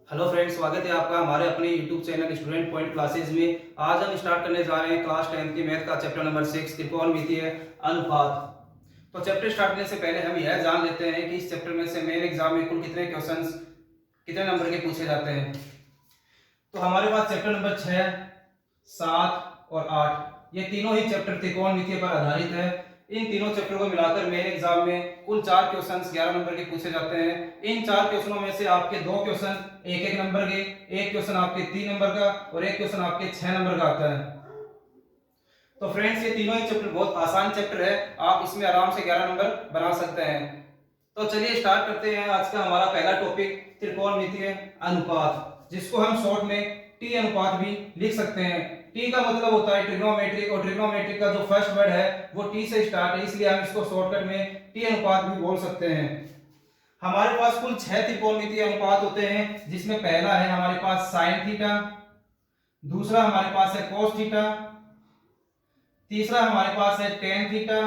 Hello friends, स्वागत है आपका हमारे अपने YouTube channel student point classes में। आज हम स्टार्ट करने जा रहे हैं क्लास 10 की मैथ का चैप्टर नंबर 6 त्रिकोणमितीय अनुपात। तो चैप्टर स्टार्ट करने से पहले हम यह जान लेते हैं कि इस चैप्टर में से मेन एग्जाम में कुल कितने क्वेश्चंस कितने नंबर के पूछे जाते हैं। तो हमारे पास चैप्टर नंबर 6, 7 और 8 ये तीनों ही चैप्टर त्रिकोणमितीय पर आधारित है। इन तीनों चैप्टर को मिलाकर मेन एग्जाम में कुल 4 क्वेश्चंस 11 नंबर के पूछे जाते हैं। इन 4 क्वेश्चनों में से आपके 2 क्वेश्चन 1-1 नंबर के, एक क्वेश्चन आपके 3 नंबर का और एक क्वेश्चन आपके 6 नंबर का आता है। तो फ्रेंड्स, ये तीनों ही चैप्टर बहुत आसान चैप्टर है, आप इसमें आराम से 11 नंबर बना सकते हैं। तो चलिए स्टार्ट करते हैं। आज का हमारा पहला टॉपिक त्रिकोणमितीय अनुपात, जिसको हम शॉर्ट में टी अनुपात भी लिख सकते हैं। टी का मतलब होता है ट्रिग्नोमेट्रिक, और ट्रिग्नोमेट्रिक का जो फर्स्ट वर्ड है वो टी से स्टार्ट है, इसलिए हम इसको शॉर्टकट में टी अनुपात भी बोल सकते हैं। हमारे पास कुल 6 त्रिकोणमितीय अनुपात होते हैं, जिसमें पहला है हमारे पास साइन थीटा, दूसरा हमारे पास है कोस थीटा, तीसरा हमारे पास है टेन थीटा,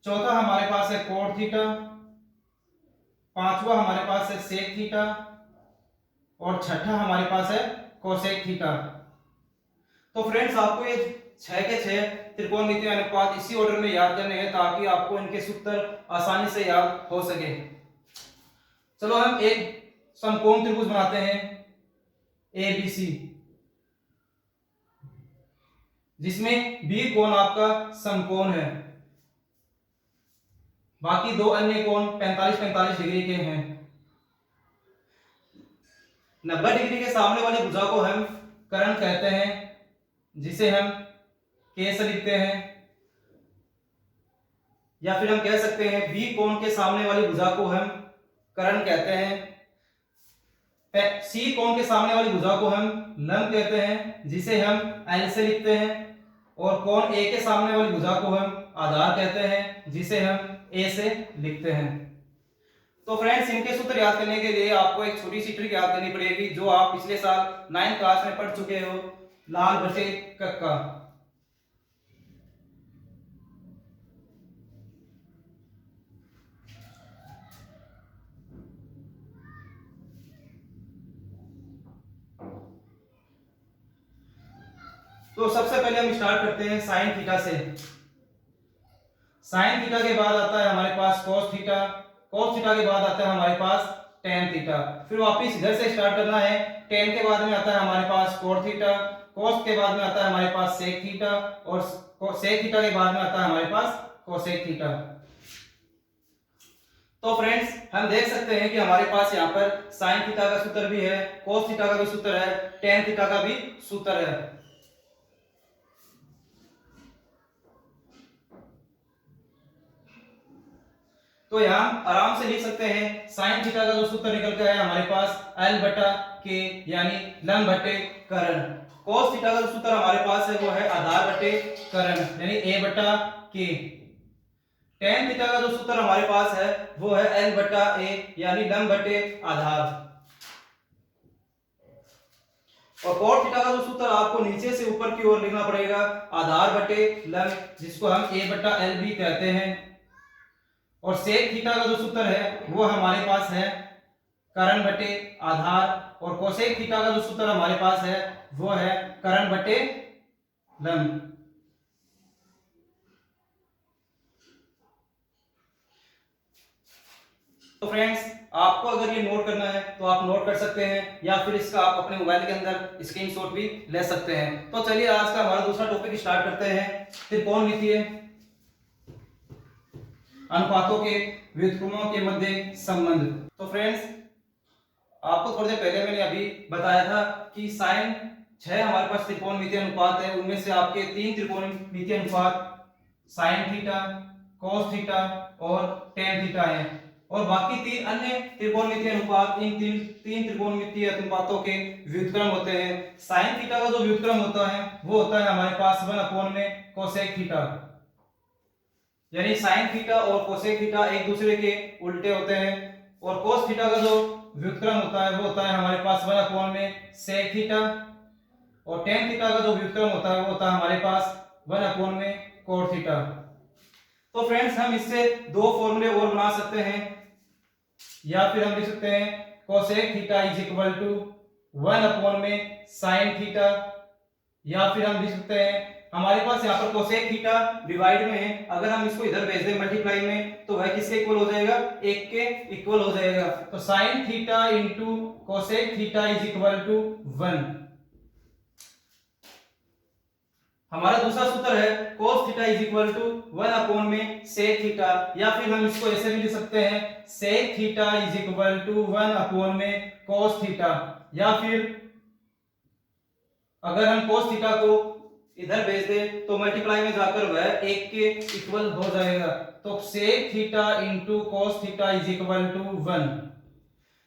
चौथा हमारे पास है कोट थीटा, पांचवा हमारे पास है सेक थीटा और छठा हमारे पास है कोसेक थीटा। तो फ्रेंड्स, आपको ये 6 के 6 त्रिकोणमितीय अनुपात इसी ऑर्डर में याद करने हैं ताकि आपको इनके सूत्र आसानी से याद हो सके। चलो हम एक समकोण त्रिभुज बनाते हैं ABC, जिसमें बी कोण आपका समकोण है, बाकी दो अन्य कोण 45-45 डिग्री के हैं। 90 डिग्री के सामने वाली भुजा को हम कर्ण कहते हैं, जिसे हम K से लिखते हैं, या फिर हम कह सकते हैं बी कोण के सामने वाली भुजा को हम कर्ण कहते हैं। सी कोण के सामने वाली भुजा को हम लंब कहते हैं, जिसे हम L से लिखते हैं, और कोण ए के सामने वाली भुजा को हम आधार कहते हैं, जिसे हम ए से लिखते हैं। तो फ्रेंड्स, इनके सूत्र याद करने के लिए आपको एक छोटी सी ट्रिक याद करनी पड़ेगी, जो आप पिछले साल 9th क्लास में पढ़ चुके हो, लाल बटे कक्का। तो सबसे पहले हम स्टार्ट करते हैं साइन थीटा से। साइन थीटा के बाद आता है हमारे पास कोस थीटा, कोस थीटा के बाद आता है हमारे पास टेन थीटा। फिर वापस इधर से स्टार्ट करना है। टेन के बाद में आता है हमारे पास कोट थीटा, कोस के बाद में आता है हमारे पास सेक थीटा, और सेक थीटा के बाद में आता है हमारे पास कोसेक थीटा। तो फ्रेंड्स, हम देख सकते हैं कि हमारे पास यहाँ पर साइन थीटा का सूत्र भी है, कोस थीटा का भी सूत्र है, टेन थीटा का भी सूत्र है। तो यहां आराम से लिख सकते हैं साइन थीटा का जो सूत्र निकल कर है हमारे पास L बटा K, यानी लंब बटे कर्ण। कोस थीटा का जो सूत्र हमारे पास है वो है आधार बटे कर्ण, यानी A बटा K। टेन थीटा का जो सूत्र हमारे पास है वो है L बटा A, यानी लंब बटे आधार। और कोट थीटा का जो सूत्र आपको नीचे से ऊपर की ओर लिखना पड़ेगा, आधार बटे लंब, जिसको हम A बटा L भी कहते हैं। और सेक थीटा का जो सूत्र है वो हमारे पास है कर्ण बटे आधार, और कोसेक थीटा का जो सूत्र हमारे पास है वो है कर्ण बटे लंब। तो फ्रेंड्स, आपको अगर ये नोट करना है तो आप नोट कर सकते हैं, या फिर इसका आप अपने मोबाइल के अंदर स्क्रीनशॉट भी ले सकते हैं। तो चलिए आज का हमारा दूसरा टॉपिक स्टार्ट करते हैं, त्रिकोणमितीय अनुपातों के व्युत्क्रमों के मध्य संबंध। तो फ्रेंड्स, आपको थोड़ी देर पहले मैंने अभी बताया था कि साइन 6 हमारे पास त्रिकोणमितीय अनुपात है, उनमें से आपके 3 त्रिकोणमितीय अनुपात साइन थीटा, कोस थीटा और टेन थीटा है, और बाकी 3 अन्य त्रिकोणमितीय अनुपात इन तीन त्रिकोणमितीय अनुपातों के व्युत्क्रम होते हैं। साइन थीटा का जो व्युत्क्रम होता है वो होता है हमारे पास 1 में कोसेक थीटा, यानी साइन थीटा और कोसेक थीटा एक दूसरे के उल्टे होते हैं। और कोस थीटा का जो व्युत्क्रम होता है वो होता है हमारे पास 1 में सेक थीटा, और टेन थीटा का जो व्युत्क्रम होता है वो होता है हमारे पास 1 में कोट थीटा। तो फ्रेंड्स, हम इससे दो फॉर्मूले और बना सकते हैं, या फिर हम लिख सकते हैं cosec theta is equal to 1 upon में साइन थीटा, या फिर हम लिख सकते हैं हमारे पास यहाँ पर कोसेक थीटा डिवाइड में है, अगर हम इसको इधर भेज दें मल्टीप्लाई में तो वह किसके इक्वल हो जाएगा, 1 के इक्वल हो जाएगा। तो sine theta into cosec theta is equal to 1। हमारा दूसरा सूत्र है cos theta is equal to 1 upon में sec थीटा, या फिर हम इसको ऐसे भी लिख सकते हैं sec theta is equal to 1 upon में cos थीटा, या फिर अगर हम cos थीटा को इधर भेज दे तो मल्टीप्लाई में जाकर वह 1 के इक्वल हो जाएगा। तो sec theta into cos theta is equal to 1।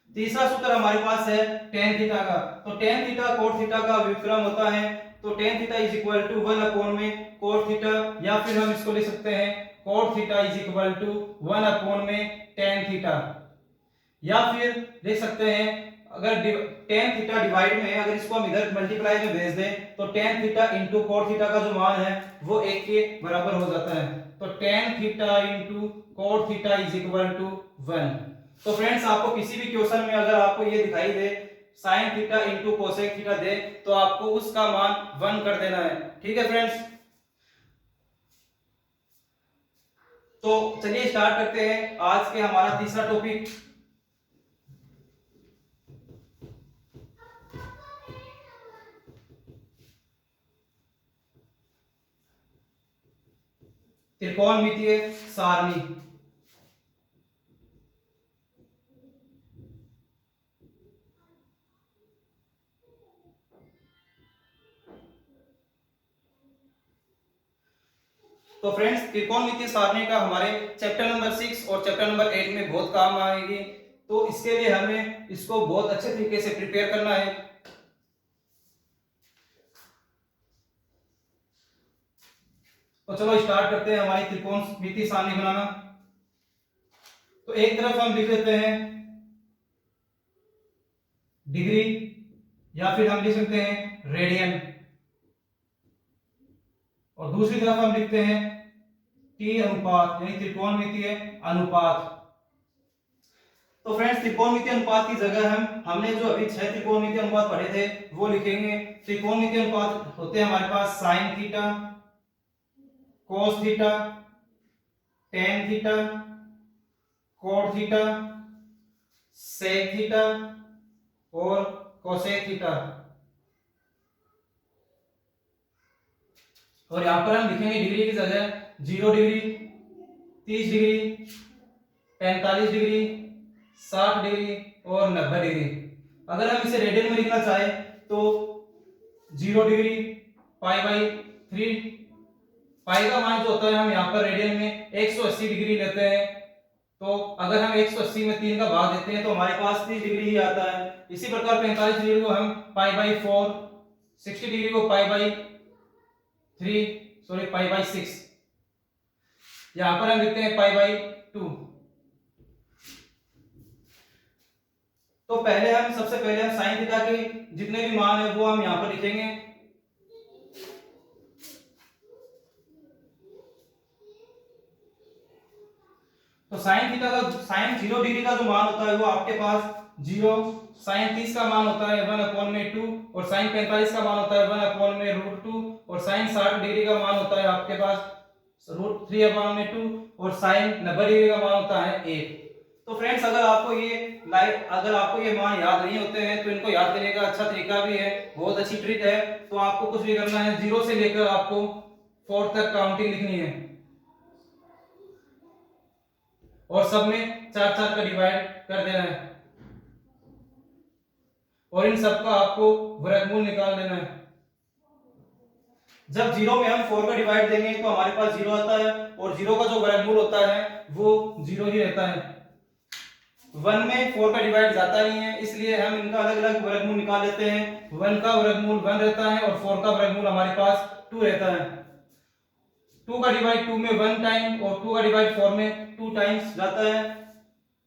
तीसरा सूत्र हमारे पास है tan थीटा का। तो tan थीटा cot थीटा का व्युत्क्रम होता है, तो tan theta is equal to 1 upon में cot थीटा, या फिर हम इसको लिख सकते हैं cot theta is equal to 1 upon में tan थीटा, या फिर लिख सकते हैं अगर tan थीटा डिवाइड में अगर इसको हम इधर मल्टीप्लाई में भेज दें तो tan theta into cot theta का जो मान है वो 1 के बराबर हो जाता है। तो tan theta into cot theta is equal to 1। तो फ्रेंड्स आपको किसी भी क्वेश्चन में अगर आपको ये दिखाई दे sine theta into cosec theta दे तो आपको उसका मान 1 कर देना है, ठीक है फ्रेंड्स। तो चलिए स्टार्ट करते हैं आज के हमारा तीसरा टॉपिक। त्रिकोणमितीय सारणी। तो फ्रेंड्स त्रिकोणमितीय सारणी का हमारे चैप्टर नंबर 6 और चैप्टर नंबर 8 में बहुत काम आएगी, तो इसके लिए हमें इसको बहुत अच्छे तरीके से प्रिपेयर करना है। तो चलो स्टार्ट करते हैं हमारी त्रिकोणमितीय सारणी बनाना। तो एक तरफ हम लिख लेते हैं डिग्री, या फिर हम लिख सकते हैं रेडियन, और दूसरी तरफ हम लिखते हैं टी अनुपात यानी त्रिकोणमितीय अनुपात। तो फ्रेंड्स त्रिकोणमितीय अनुपात की जगह हमने जो अभी 6 त्रिकोणमितीय अनुपात पढ़े थे वो लिखेंगे। त्रिकोणमितीय अनुपात होते हैं हमारे पास sine theta, cos theta, tan theta, cot theta, sec theta और cosec थीटा। और यहां पर हम लिखेंगे डिग्री की जगह 0 डिग्री, 30 डिग्री, 45 डिग्री, 60 डिग्री और 90 डिग्री। अगर हम इसे रेडियन में लिखना चाहे तो 0 डिग्री पाई बाई 3, पाई का मान जो होता है हम यहाँ पर रेडियन में 180 डिग्री लेते हैं। तो अगर हम 180 में 3 का भाग देते हैं तो हमारे पास 30 डिग्री ही आता है। इसी प्रकार 45 डिग्री को हम पाई बाई 4, 60 डिग्री को पाई बाई 6, यहां पर हम लिखते हैं पाई बाई 2। तो सबसे पहले हम साइन थीटा के जितने भी मान है वो हम यहां पर लिखेंगे। तो साइन 0 डिग्री का जो मान होता है वो आपके पास 0, साइन 30 का मान होता है 1 अपॉन में 2, और साइन 45 का मान होता है 1 अपॉन में √2, और साइन 60 डिग्री का मान होता है आपके पास √3 अपॉन में 2, और साइन 90 डिग्री का मान होता है 1। तो फ्रेंड्स अगर आपको ये मान याद नहीं होते हैं तो इनको याद करने का अच्छा तरीका भी है, बहुत अच्छी ट्रिक है। तो आपको कुछ भी करना है, 0 से लेकर आपको 4 तक काउंटिंग लिखनी है और सब में 4 का डिवाइड कर देना है, और इन सब का आपको वर्गमूल निकाल देना है। जब 0 में हम 4 का डिवाइड देंगे तो हमारे पास 0 आता है, और 0 का जो वर्गमूल होता है वो 0 ही रहता है। 1 में 4 का डिवाइड जाता नहीं है, इसलिए हम इनका अलग अलग वर्गमूल निकाल लेते हैं। 1 का वर्गमूल 1 रहता है और 4 का वर्गमूल हमारे पास 2 रहता है। 2 का डिवाइड 2 में 1 टाइम और 2 का डिवाइड 4 में 2 टाइम्स जाता है।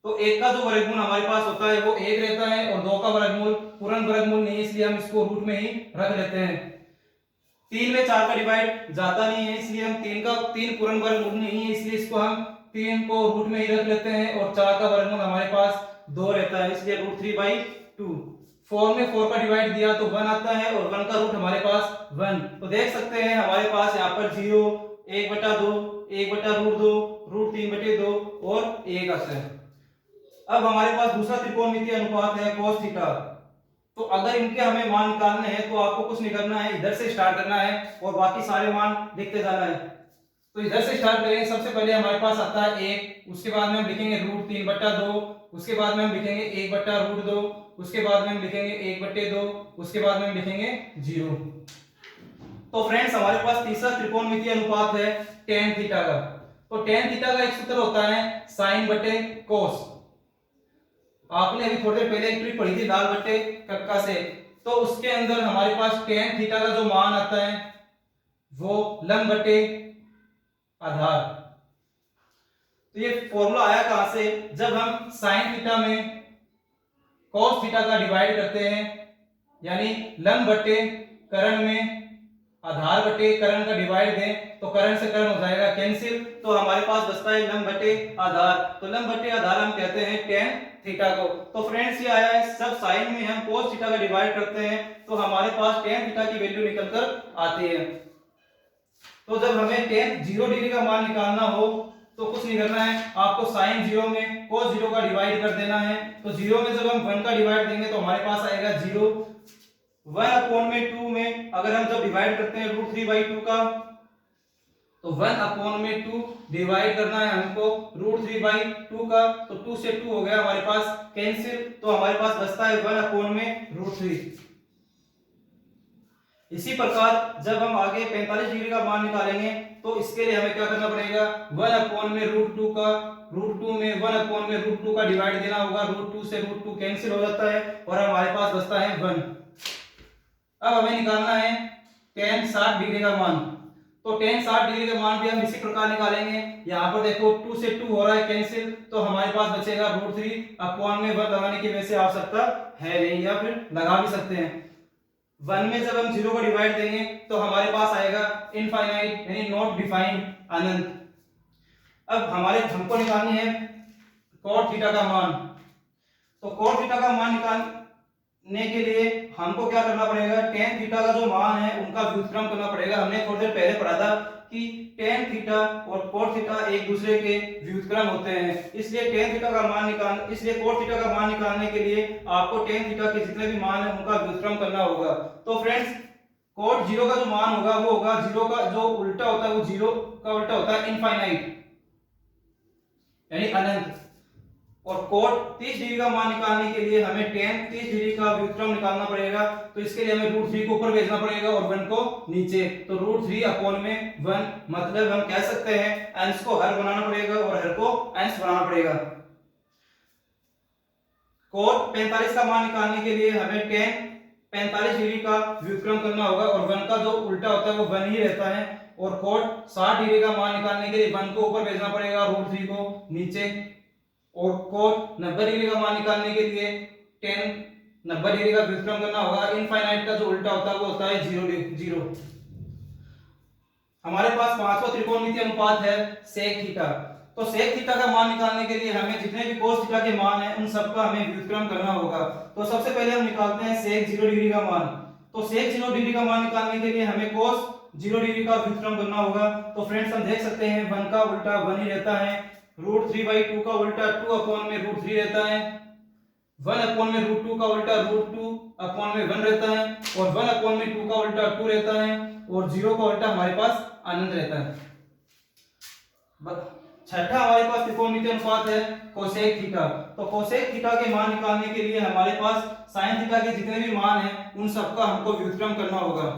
तो 1 का जो वर्गमूल हमारे पास होता है वो 1 रहता है, और 2 का वर्गमूल पूर्ण वर्गमूल नहीं है, इसलिए हम इसको रूट में ही रख लेते हैं। 3 में 4 का डिवाइड जाता नहीं है, इसलिए हम 3 पूर्ण वर्गमूल नहीं है, इसलिए इसको हम 3 को रूट में ही रख लेते हैं और 4 का वर्गमूल हमारे पास 2 रहता है, इसलिए √3/2। 4 में 4 का डिवाइड दिया तो 1 आता है और 1 का रूट हमारे पास 1। तो देख सकते हैं हमारे पास यहाँ पर 0, 1/2, 1/√2, √3/2 और 1 आता है। अब हमारे पास दूसरा त्रिकोणमितीय अनुपात है cos थीटा। तो अगर इनके हमें मान निकालने हैं तो आपको कुछ नहीं करना है, इधर से स्टार्ट करना है और बाकी सारे मान लिखते जाना है। तो इधर से स्टार्ट करेंगे, सबसे पहले हमारे पास आता है 1, उसके बाद में हम लिखेंगे √3/2, उसके बाद में हम लिखेंगे 1/√2, उसके बाद में हम लिखेंगे 1/2, उसके बाद में हम लिखेंगे 0। तो फ्रेंड्स हमारे पास तीसरा त्रिकोणमितीय अनुपात है tan थीटा का। तो tan थीटा का एक सूत्र होता है sin/cos। आपने अभी थोड़ी देर पहले एक ट्रिक पढ़ी थी लाल बट्टे कक्का से, तो उसके अंदर हमारे पास tan थीटा का जो मान आता है वो लंब बट्टे आधार। तो ये फॉर्मूला आया कहां से, जब हम sin थीटा में cos थीटा का डिवाइड करते हैं, यानी लंब बट्टे करण में आधार बटे करण का डिवाइड दें तो करण से करण हो जाएगा कैंसिल, तो हमारे पास बचता है लंब बटे आधार। तो लंब बटे आधार हम कहते हैं tan थीटा को। तो फ्रेंड्स ये आया है, सब साइन में हम cos थीटा का डिवाइड करते हैं तो हमारे पास tan थीटा की वैल्यू निकलकर आती है। तो जब हमें tan 0 डिग्री का मान निकालना हो तो कुछ नहीं करना है, आपको sin 0 में cos 0 का डिवाइड कर देना है। तो 0 में जब हम 1 का डिवाइड देंगे तो हमारे पास आएगा 0। 1/2 में अगर हम जब डिवाइड करते हैं √3/2 का, तो 1/2 डिवाइड करना है हमको √3/2 का, तो 2 से 2 हो गया हमारे पास कैंसिल, तो हमारे पास बचता है 1/√3। इसी प्रकार जब हम आगे 45 डिग्री का मान निकालेंगे तो इसके लिए हमें क्या करना पड़ेगा, 1/√2 का √2 में 1/√2 का डिवाइड देना होगा, √2 से √2 कैंसिल हो जाता है और हमारे पास बचता है 1। अब हमें निकालना है tan 60 डिग्री का मान। तो tan 60 डिग्री का मान भी हम इसी प्रकार निकालेंगे। यहाँ पर देखो 2 से 2 हो रहा है कैंसिल, तो हमारे पास बचेगा √3/1 लगाने की वैसे आवश्यकता है नहीं, या फिर लगा भी सकते हैं। 1 में जब हम 0 को डिवाइड देंगे तो हमारे पास आएगा इनफाइनाइट, यानी नॉट डिफाइंड, अनंत। अब हमारे हमको निकालनी है cot थीटा का मान। तो cot थीटा का मान निकालने के लिए हमको क्या करना पड़ेगा, tan थीटा का जो मान है उनका व्युत्क्रम करना पड़ेगा। हमने थोड़ी देर पहले पढ़ा था कि tan थीटा और cot थीटा एक दूसरे के व्युत्क्रम होते हैं, इसलिए tan थीटा का मान इसलिए cot थीटा का मान निकालने के लिए आपको tan थीटा के जितने भी मान है उनका व्युत्क्रम करना होगा। तो फ्रेंड्स cot 0 का जो मान होगा वो होगा 0 का जो उल्टा होता है, वो 0 का उल्टा होता है इनफाइनाइट, यानी अनंत। और cot 30 डिग्री का मान निकालने के लिए हमें tan 30 डिग्री का व्युत्क्रम निकालना पड़ेगा। तो इसके लिए हमें √3 को ऊपर भेजना पड़ेगा और 1 को नीचे। तो √3/1, मतलब हम कह सकते हैं अंश को हर बनाना पड़ेगा और हर को अंश बनाना पड़ेगा। cot 45 का मान निकालने के लिए हमें tan 45 डिग्री का व्युत्क्रम करना होगा और 1 का जो उल्टा होता है वो 1 ही रहता है। और cot 60 डिग्री का मान निकालने के लिए 1 को ऊपर भेजना पड़ेगा, √3 को नीचे। और cot 90 डिग्री का मान निकालने के लिए tan 90 डिग्री का व्युत्क्रम करना होगा। इनफाइनाइट का जो उल्टा होता है वो होता है 0। हमारे पास पांचवा त्रिकोणमितीय अनुपात है sec थीटा। तो sec थीटा का मान निकालने के लिए हमें जितने भी cos थीटा के मान है उन सबका हमें व्युत्क्रम करना होगा। तो सबसे पहले हम निकालते हैं sec 0 डिग्री का मान। तो sec 0 डिग्री का मान निकालने के लिए हमें cos 0 डिग्री का व्युत्क्रम करना होगा। तो फ्रेंड्स हम देख सकते हैं 1 का उल्टा 1 ही रहता है, √3/2 का उल्टा 2/√3 रहता है, 1/√2 का उल्टा √2/1 रहता है और 1/2 का उल्टा 2 रहता है और 0 का उल्टा हमारे पास अनंत रहता है। छठा हमारे पास त्रिकोणमितीय अनुपात है कोसेक थीटा। तो कोसेक थीटा के मान निकालने के लिए हमारे पास साइन थीटा के जितने भी मान हैं उन सबका हमको व्युत्क्रम करना होगा।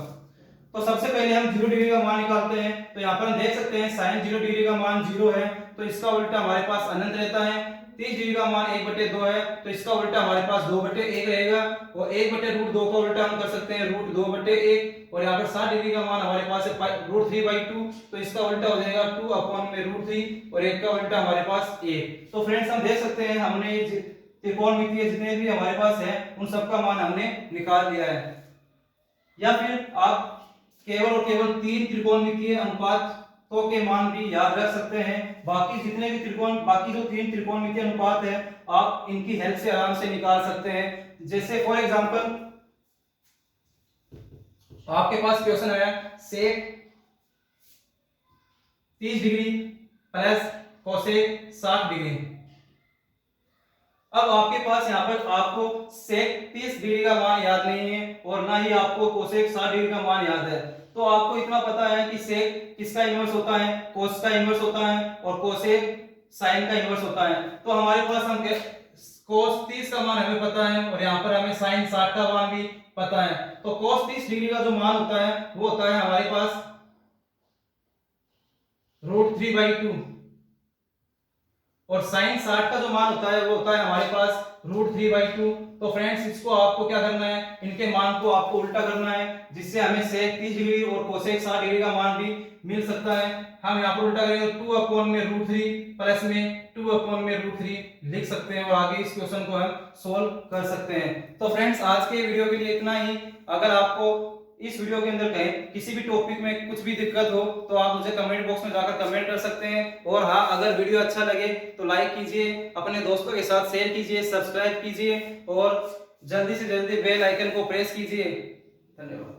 तो सबसे पहले हम 0 डिग्री का मान निकालते हैं। तो यहाँ पर हम देख सकते हैं साइन 0 डिग्री का मान 0 है, तो इसका उल्टा हमारे पास अनंत रहता है। 30 डिग्री का मान 1/2 है, तो इसका उल्टा हमारे पास 2/1 रहेगा और 1/√2 का उल्टा हम कर सकते हैं √2/1। और यहाँ पर 60 डिग्री का मान हमारे पास है √3/2, तो इसका उल्टा हो जाएगा 2/√3 और 1 का उल्टा हमारे पास 1। तो फ्रेंड्स हम देख सकते हैं हमने त्रिकोणमितीय जितने भी हमारे पास है उन सबका मान हमने निकाल लिया है। या फिर आप केवल और केवल 3 त्रिकोणमितीय अनुपात तो के मान भी याद रख सकते हैं। बाकी जितने भी त्रिकोण, बाकी जो 3 त्रिकोणमितीय अनुपात है आप इनकी हेल्प से आराम से निकाल सकते हैं। जैसे फॉर एग्जांपल आपके पास क्वेश्चन है सेक 30 डिग्री प्लस कोसेक 60 डिग्री। अब आपके पास यहाँ पर आपको सेक 30 डिग्री का मान याद नहीं है और ना ही आपको कोसेक 60 डिग्री का मान याद है, तो आपको इतना पता है कि सेक किसका इन्वर्स होता है, कोस का इन्वर्स होता है और कोसेक साइन का इन्वर्स होता है। तो हमारे पास हम कोस 30 का मान हमें पता है और यहाँ पर हमें साइन 60 का मान भी पता है। तो कोस 30 डिग्री का जो मान होता है वो होता है हमारे पास √3/2 और साइन 60 का जो मान होता है वो होता है हमारे पास √3/2। तो फ्रेंड्स इसको आपको क्या करना है, इनके मान को आपको उल्टा करना है, जिससे हमें सेक 30 डिग्री और कोसेक 60 डिग्री का मान भी मिल सकता है। हम यहाँ पर उल्टा करेंगे 2/√3 प्लस में 2/√3 लिख सकते हैं और आगे इस क्वेश्चन को हम सोल्व कर सकते हैं। तो फ्रेंड्स आज के वीडियो के लिए इतना ही। अगर आपको इस वीडियो के अंदर कहीं किसी भी टॉपिक में कुछ भी दिक्कत हो तो आप मुझे कमेंट बॉक्स में जाकर कमेंट कर सकते हैं। और हाँ, अगर वीडियो अच्छा लगे तो लाइक कीजिए, अपने दोस्तों के साथ शेयर कीजिए, सब्सक्राइब कीजिए और जल्दी से जल्दी बेल आइकन को प्रेस कीजिए। धन्यवाद।